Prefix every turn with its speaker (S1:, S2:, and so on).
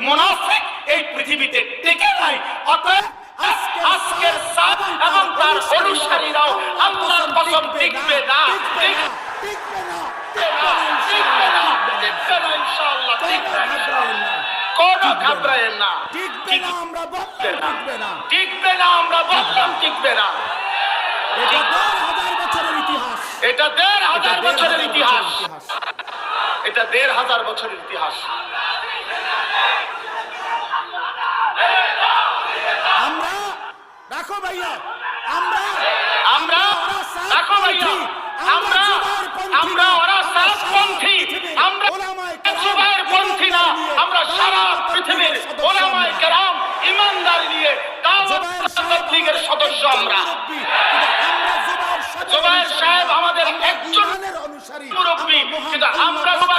S1: মুনাফিক এই পৃথিবীতে টিকে নাই। অতএব আজকের সাদ এবং তার অনুসারীরাও আল্লাহর কসম টিকবে না, টিকবে না ইনশাআল্লাহ, টিকবে না। কোন ঘাবড়ায়েন না, টিকবে না, আমরা বললাম টিকবে না, টিকবে না, আমরা বললাম টিকবে না। এটা ১,৫০০ বছরের ইতিহাস, এটা ১,৫০০ বছরের ইতিহাস।
S2: আমরা রাখো ভাইয়া, আমরা
S1: ওরা সাতপন্থী, আমরা জুবায়ের পন্থী না, আমরা সারা পৃথিবীর উলামায়ে কেরাম ইমানদারি নিয়ে তাবলীগের সদস্য। আমরা জুবায়ের সাহেব আমাদের একজন মুরব্বী, কিন্তু আমরা